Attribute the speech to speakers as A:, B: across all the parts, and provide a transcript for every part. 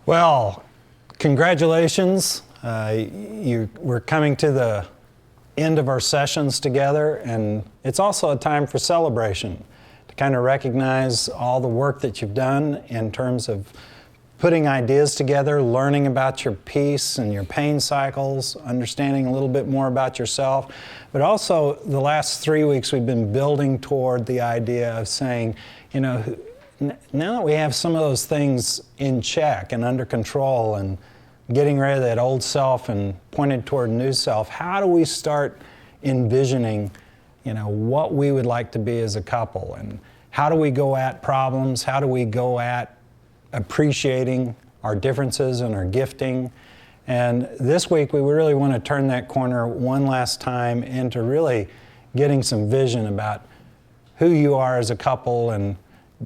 A: Well, congratulations. We're coming to the end of our sessions together, and it's also a time for celebration to kind of recognize all the work that you've done in terms of putting ideas together, learning about your peace and your pain cycles, understanding a little bit more about yourself. But also, the last 3 weeks we've been building toward the idea of saying, you know, now that we have some of those things in check and under control and getting rid of that old self and pointed toward new self, how do we start envisioning, you know, what we would like to be as a couple? And how do we go at problems? How do we go at appreciating our differences and our gifting? And this week we really want to turn that corner one last time into really getting some vision about who you are as a couple and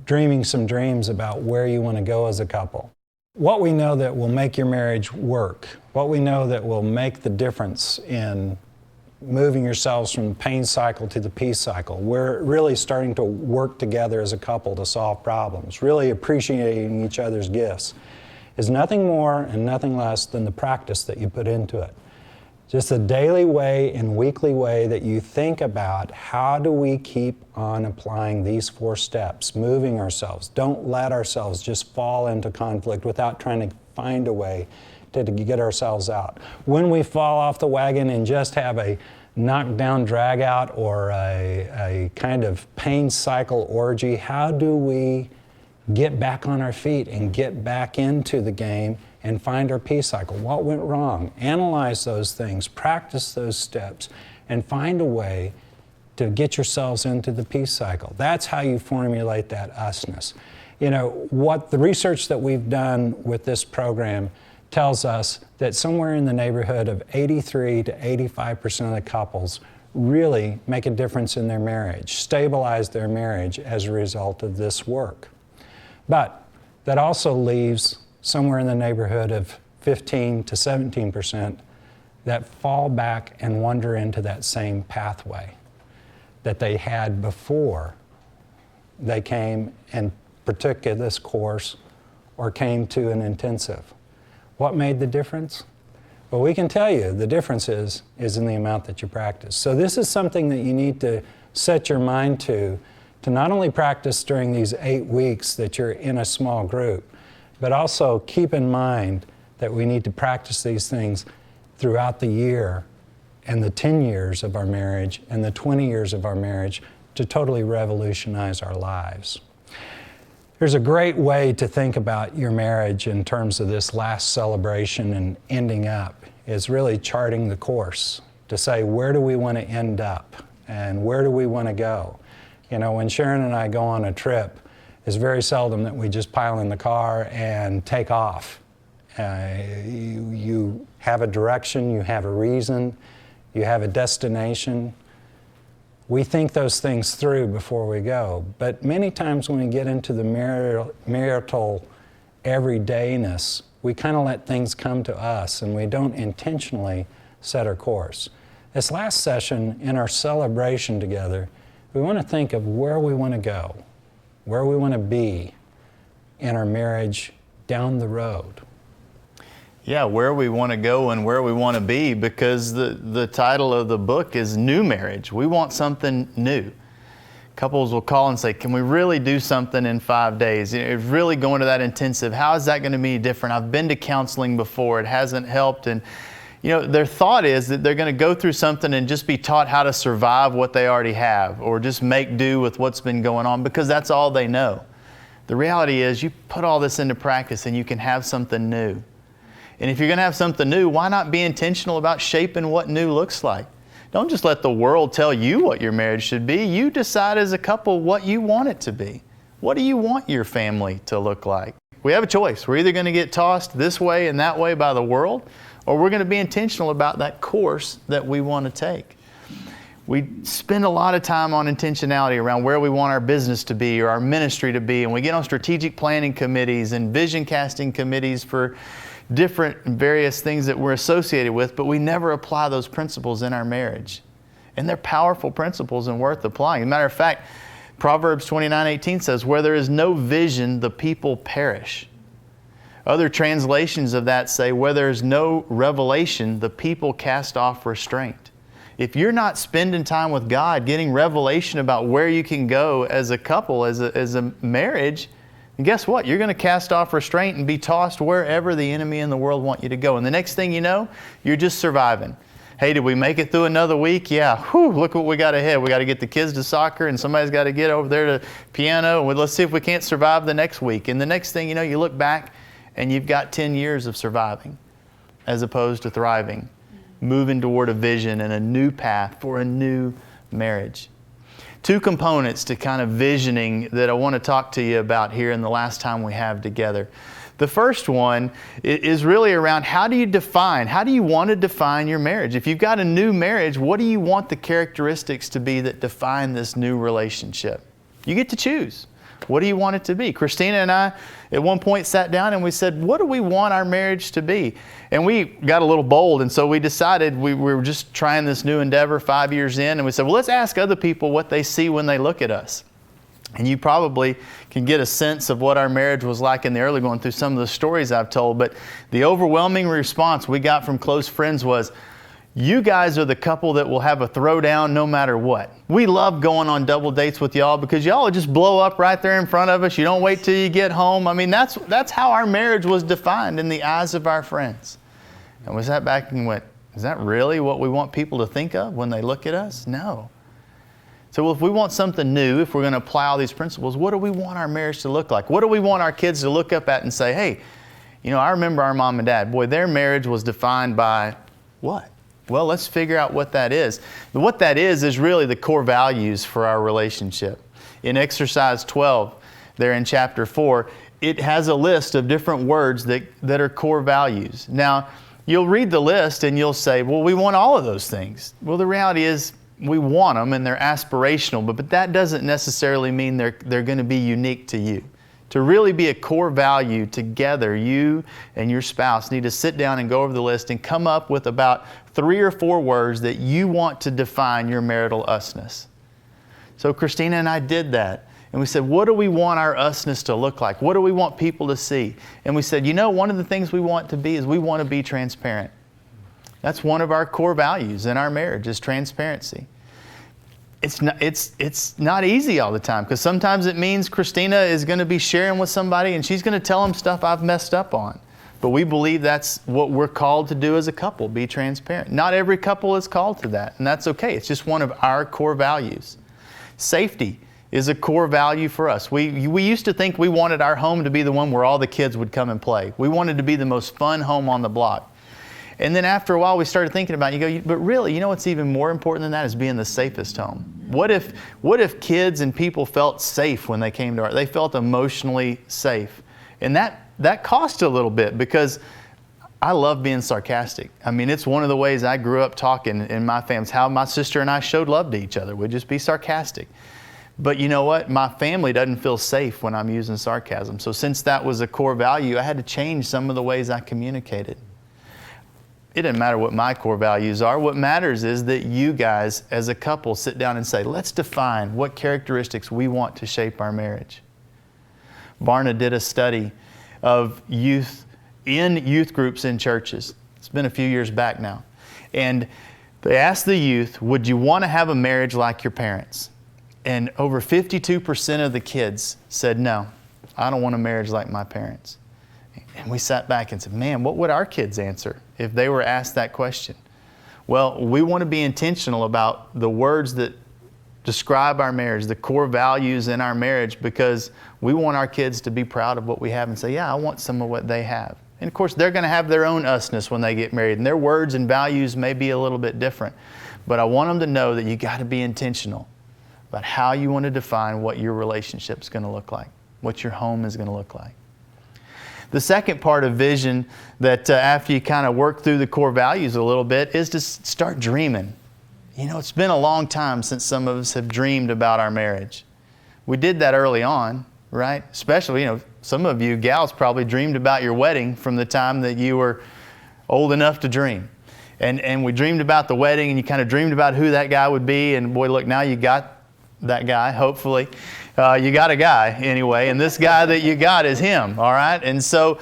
A: dreaming some dreams about where you want to go as a couple. What we know that will make your marriage work, what we know that will make the difference in moving yourselves from the pain cycle to the peace cycle. We're really starting to work together as a couple to solve problems, really appreciating each other's gifts, is nothing more and nothing less than the practice that you put into it. Just a daily way and weekly way that you think about how do we keep on applying these 4 steps, moving ourselves. Don't let ourselves just fall into conflict without trying to find a way to get ourselves out. When we fall off the wagon and just have a knockdown drag out or a kind of pain cycle orgy, how do we get back on our feet and get back into the game and find our peace cycle? What went wrong? Analyze those things, practice those steps, and find a way to get yourselves into the peace cycle. That's how you formulate that usness. You know, what the research that we've done with this program tells us that somewhere in the neighborhood of 83 to 85% of the couples really make a difference in their marriage, stabilize their marriage as a result of this work. But that also leaves somewhere in the neighborhood of 15 to 17% that fall back and wander into that same pathway that they had before they came and partook of this course or came to an intensive. What made the difference? Well, we can tell you the difference is in the amount that you practice. So this is something that you need to set your mind to not only practice during these 8 weeks that you're in a small group, but also keep in mind that we need to practice these things throughout the year and the 10 years of our marriage and the 20 years of our marriage to totally revolutionize our lives. There's a great way to think about your marriage in terms of this last celebration and ending up is really charting the course to say, where do we want to end up and where do we want to go? You know, when Sharon and I go on a trip, it's very seldom that we just pile in the car and take off. You have a direction, you have a reason, you have a destination. We think those things through before we go. But many times when we get into the marital everydayness, we kind of let things come to us and we don't intentionally set our course. This last session in our celebration together, we want to think of where we want to go, where we want to be in our marriage down the road.
B: Yeah, where we want to go and where we want to be, because the title of the book is New Marriage. We want something new. Couples will call and say, can we really do something in 5 days? It's really going to that intensive. How is that going to be different? I've been to counseling before. It hasn't helped. And you know, their thought is that they're going to go through something and just be taught how to survive what they already have or just make do with what's been going on because that's all they know. The reality is you put all this into practice and you can have something new. And if you're going to have something new, why not be intentional about shaping what new looks like? Don't just let the world tell you what your marriage should be. You decide as a couple what you want it to be. What do you want your family to look like? We have a choice. We're either going to get tossed this way and that way by the world, or we're going to be intentional about that course that we want to take. We spend a lot of time on intentionality around where we want our business to be or our ministry to be, and we get on strategic planning committees and vision casting committees for different various things that we're associated with, but we never apply those principles in our marriage. And they're powerful principles and worth applying. As a matter of fact, Proverbs 29:18 says, where there is no vision, the people perish. Other translations of that say, where there's no revelation, the people cast off restraint. If you're not spending time with God, getting revelation about where you can go as a couple, as a marriage, and guess what? You're going to cast off restraint and be tossed wherever the enemy in the world want you to go. And the next thing you know, you're just surviving. Hey, did we make it through another week? Yeah. Whew, look what we got ahead. We got to get the kids to soccer, and somebody's got to get over there to piano. And let's see if we can't survive the next week. And the next thing you know, you look back and you've got 10 years of surviving as opposed to thriving, moving toward a vision and a new path for a new marriage. Two components to kind of visioning that I want to talk to you about here in the last time we have together. The first one is really around how do you want to define your marriage? If you've got a new marriage, what do you want the characteristics to be that define this new relationship? You get to choose. What do you want it to be? Christina and I at one point sat down and we said, what do we want our marriage to be? And we got a little bold, and so we decided we were just trying this new endeavor 5 years in, and we said, well, let's ask other people what they see when they look at us. And you probably can get a sense of what our marriage was like in the early going through some of the stories I've told, but the overwhelming response we got from close friends was, you guys are the couple that will have a throwdown no matter what. We love going on double dates with y'all because y'all will just blow up right there in front of us. You don't wait till you get home. I mean, that's how our marriage was defined in the eyes of our friends. And we sat back and went, is that really what we want people to think of when they look at us? No. So if we want something new, if we're going to apply all these principles, what do we want our marriage to look like? What do we want our kids to look up at and say, hey, you know, I remember our mom and dad, boy, their marriage was defined by what? Well, let's figure out what that is. What that is really the core values for our relationship. In Exercise 12, there in chapter 4, it has a list of different words that are core values. Now, you'll read the list and you'll say, well, we want all of those things. Well, the reality is we want them and they're aspirational, but that doesn't necessarily mean they're going to be unique to you. To really be a core value together, you and your spouse need to sit down and go over the list and come up with about 3 or 4 words that you want to define your marital usness. So Christina and I did that. And we said, what do we want our usness to look like? What do we want people to see? And we said, you know, one of the things we want to be is we want to be transparent. That's one of our core values in our marriage is transparency. It's not easy all the time because sometimes it means Christina is going to be sharing with somebody and she's going to tell them stuff I've messed up on. But we believe that's what we're called to do as a couple, be transparent. Not every couple is called to that, and that's okay. It's just one of our core values. Safety is a core value for us. We used to think we wanted our home to be the one where all the kids would come and play. We wanted to be the most fun home on the block. And then after a while, we started thinking about it. But really, you know what's even more important than that is being the safest home. What if kids and people felt safe when they came to they felt emotionally safe? And that cost a little bit because I love being sarcastic. I mean, it's one of the ways I grew up talking in my family. It's how my sister and I showed love to each other. We'd just be sarcastic. But you know what? My family doesn't feel safe when I'm using sarcasm. So since that was a core value, I had to change some of the ways I communicated. It doesn't matter what my core values are. What matters is that you guys as a couple sit down and say, let's define what characteristics we want to shape our marriage. Barna did a study of youth groups in churches. It's been a few years back now. And they asked the youth, would you want to have a marriage like your parents? And over 52% of the kids said, no, I don't want a marriage like my parents. And we sat back and said, man, what would our kids answer if they were asked that question? Well, we want to be intentional about the words that describe our marriage, the core values in our marriage, because we want our kids to be proud of what we have and say, yeah, I want some of what they have. And of course, they're going to have their own usness when they get married, and their words and values may be a little bit different. But I want them to know that you got to be intentional about how you want to define what your relationship is going to look like, what your home is going to look like. The second part of vision that after you kind of work through the core values a little bit is to start dreaming. You know, it's been a long time since some of us have dreamed about our marriage. We did that early on, right? Especially, you know, some of you gals probably dreamed about your wedding from the time that you were old enough to dream. And we dreamed about the wedding, and you kind of dreamed about who that guy would be. And boy, look, now you got that guy, hopefully. You got a guy anyway, and this guy that you got is him, all right? And so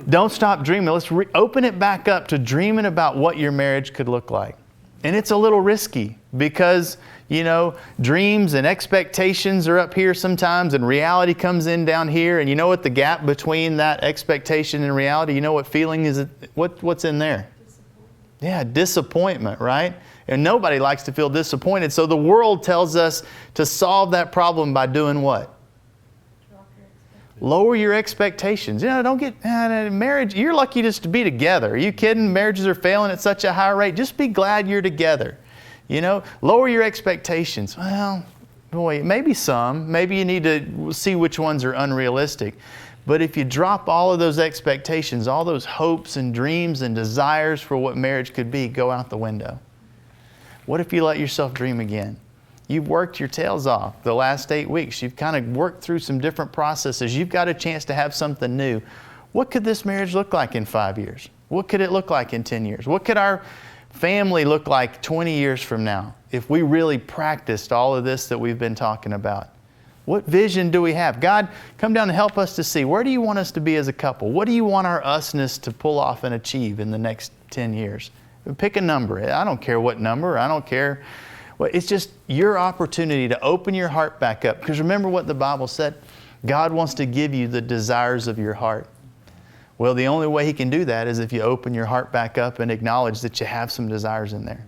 B: Don't stop dreaming. Let's open it back up to dreaming about what your marriage could look like. And it's a little risky because, you know, dreams and expectations are up here sometimes and reality comes in down here. And you know what the gap between that expectation and reality, you know what feeling is, what's in there? Yeah, disappointment, right? And nobody likes to feel disappointed. So the world tells us to solve that problem by doing what? Lower your expectations. You know, don't get marriage. You're lucky just to be together. Are you kidding? Marriages are failing at such a high rate. Just be glad you're together. You know, lower your expectations. Well, boy, maybe some. Maybe you need to see which ones are unrealistic. But if you drop all of those expectations, all those hopes and dreams and desires for what marriage could be, go out the window. What if you let yourself dream again? You've worked your tails off the last 8 weeks. You've kind of worked through some different processes. You've got a chance to have something new. What could this marriage look like in 5 years? What could it look like in 10 years? What could our family look like 20 years from now if we really practiced all of this that we've been talking about? What vision do we have? God, come down and help us to see, where do you want us to be as a couple? What do you want our usness to pull off and achieve in the next 10 years? Pick a number. I don't care what number. I don't care. Well, it's just your opportunity to open your heart back up. Because remember what the Bible said? God wants to give you the desires of your heart. Well, the only way He can do that is if you open your heart back up and acknowledge that you have some desires in there.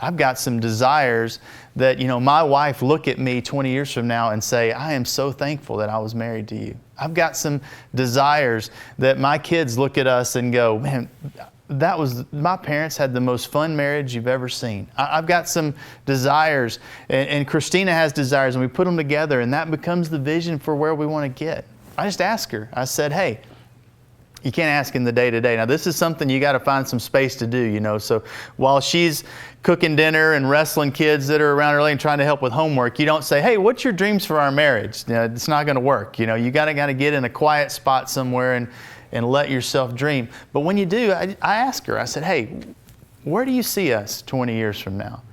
B: I've got some desires that, you know, my wife look at me 20 years from now and say, I am so thankful that I was married to you. I've got some desires that my kids look at us and go, man, my parents had the most fun marriage you've ever seen. I've got some desires, and Christina has desires, and we put them together, and that becomes the vision for where we want to get. I just asked her. I said, hey, you can't ask in the day-to-day. Now, this is something you got to find some space to do, you know. So while she's cooking dinner and wrestling kids that are around early and trying to help with homework, you don't say, hey, what's your dreams for our marriage? You know, it's not going to work. You know, you got to get in a quiet spot somewhere and let yourself dream. But when you do, I asked her, I said, hey, where do you see us 20 years from now?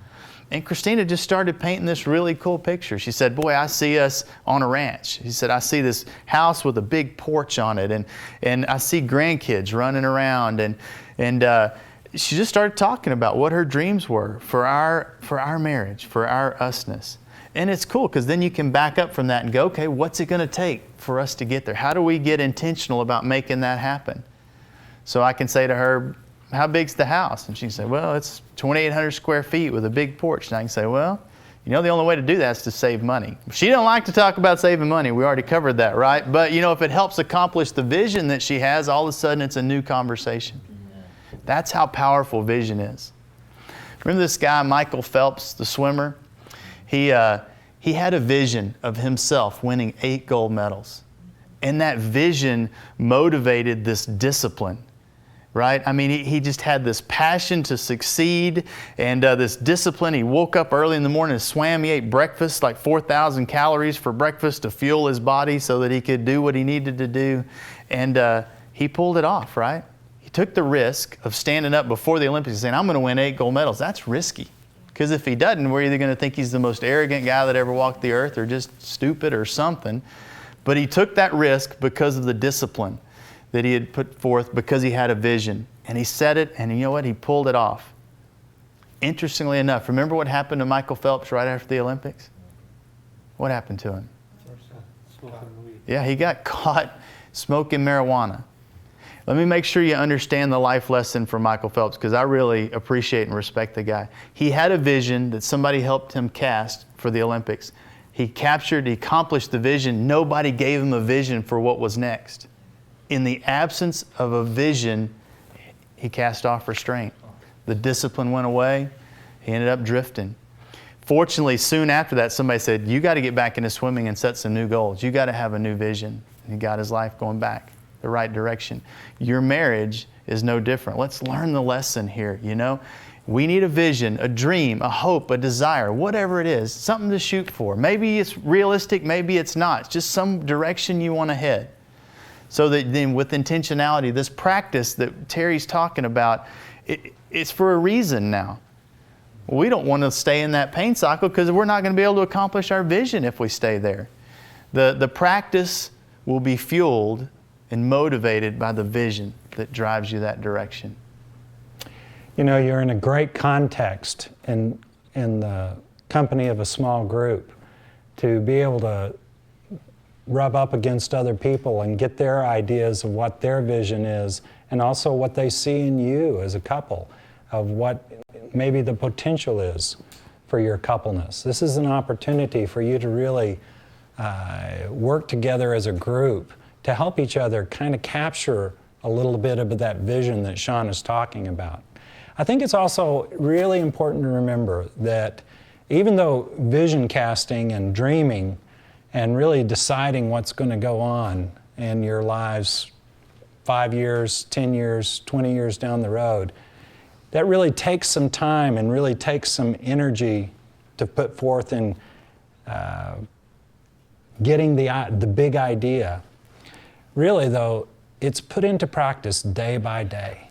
B: And Christina just started painting this really cool picture. She said, boy, I see us on a ranch. She said, I see this house with a big porch on it, and I see grandkids running around. And she just started talking about what her dreams were for our marriage, for our usness. And it's cool because then you can back up from that and go, okay, what's it going to take for us to get there? How do we get intentional about making that happen? So I can say to her, how big's the house? And she said, well, it's 2,800 square feet with a big porch. And I can say, well, you know, the only way to do that is to save money. She don't like to talk about saving money. We already covered that, right? But, you know, if it helps accomplish the vision that she has, all of a sudden it's a new conversation. That's how powerful vision is. Remember this guy, Michael Phelps, the swimmer? He had a vision of himself winning 8 gold medals. And that vision motivated this discipline, right? I mean, he just had this passion to succeed and this discipline. He woke up early in the morning and swam. He ate breakfast, like 4,000 calories for breakfast to fuel his body so that he could do what he needed to do. And he pulled it off, right? He took the risk of standing up before the Olympics and saying, I'm going to win 8 gold medals. That's risky. Because if he doesn't, we're either going to think he's the most arrogant guy that ever walked the earth or just stupid or something. But he took that risk because of the discipline that he had put forth, because he had a vision. And he said it, and you know what? He pulled it off. Interestingly enough, remember what happened to Michael Phelps right after the Olympics? What happened to him? Yeah, he got caught smoking marijuana. Let me make sure you understand the life lesson from Michael Phelps, because I really appreciate and respect the guy. He had a vision that somebody helped him cast for the Olympics. He accomplished the vision. Nobody gave him a vision for what was next. In the absence of a vision, he cast off restraint. The discipline went away. He ended up drifting. Fortunately, soon after that, somebody said, you got to get back into swimming and set some new goals. You got to have a new vision. And he got his life going back the right direction. Your marriage is no different. Let's learn the lesson here, you know. We need a vision, a dream, a hope, a desire, whatever it is, something to shoot for. Maybe it's realistic, maybe it's not. It's just some direction you want to head. So that then with intentionality, this practice that Terry's talking about, it's for a reason now. We don't want to stay in that pain cycle because we're not going to be able to accomplish our vision if we stay there. The practice will be fueled and motivated by the vision that drives you that direction.
A: You know, you're in a great context in the company of a small group to be able to rub up against other people and get their ideas of what their vision is and also what they see in you as a couple, of what maybe the potential is for your coupleness. This is an opportunity for you to really work together as a group to help each other kind of capture a little bit of that vision that Sean is talking about. I think it's also really important to remember that even though vision casting and dreaming and really deciding what's going to go on in your lives 5 years, 10 years, 20 years down the road, that really takes some time and really takes some energy to put forth in getting the big idea. Really, though, it's put into practice day by day.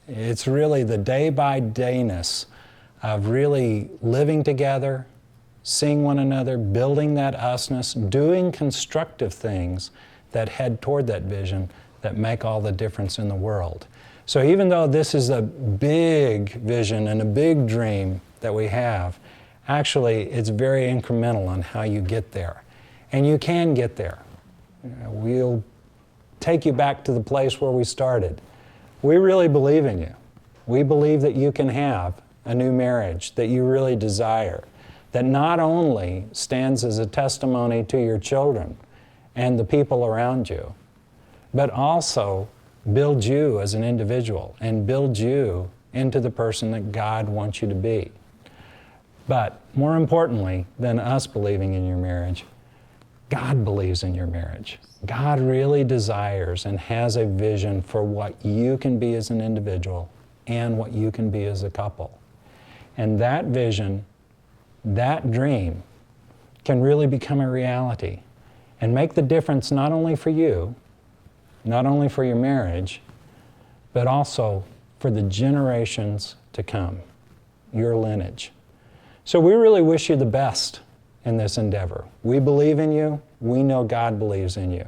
A: It's really the day-by-dayness of really living together, seeing one another, building that usness, doing constructive things that head toward that vision that make all the difference in the world. So even though this is a big vision and a big dream that we have, actually it's very incremental on how you get there. And you can get there. We'll take you back to the place where we started. We really believe in you. We believe that you can have a new marriage that you really desire, that not only stands as a testimony to your children and the people around you, but also builds you as an individual and builds you into the person that God wants you to be. But more importantly than us believing in your marriage, God believes in your marriage. God really desires and has a vision for what you can be as an individual and what you can be as a couple. And that vision, that dream, can really become a reality and make the difference not only for you, not only for your marriage, but also for the generations to come, your lineage. So we really wish you the best in this endeavor. We believe in you. We know God believes in you.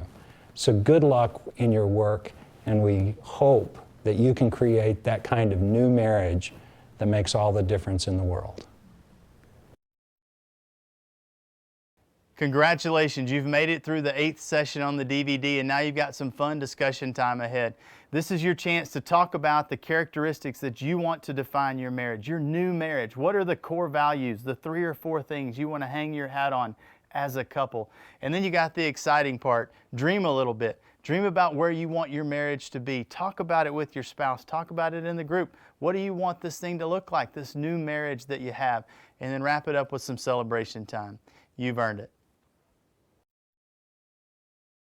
A: So good luck in your work, and we hope that you can create that kind of new marriage that makes all the difference in the world.
B: Congratulations, you've made it through the 8th session on the DVD, and now you've got some fun discussion time ahead. This is your chance to talk about the characteristics that you want to define your marriage, your new marriage. What are the core values, the 3 or 4 things you want to hang your hat on as a couple? And then you got the exciting part, dream a little bit. Dream about where you want your marriage to be. Talk about it with your spouse. Talk about it in the group. What do you want this thing to look like, this new marriage that you have? And then wrap it up with some celebration time. You've earned it.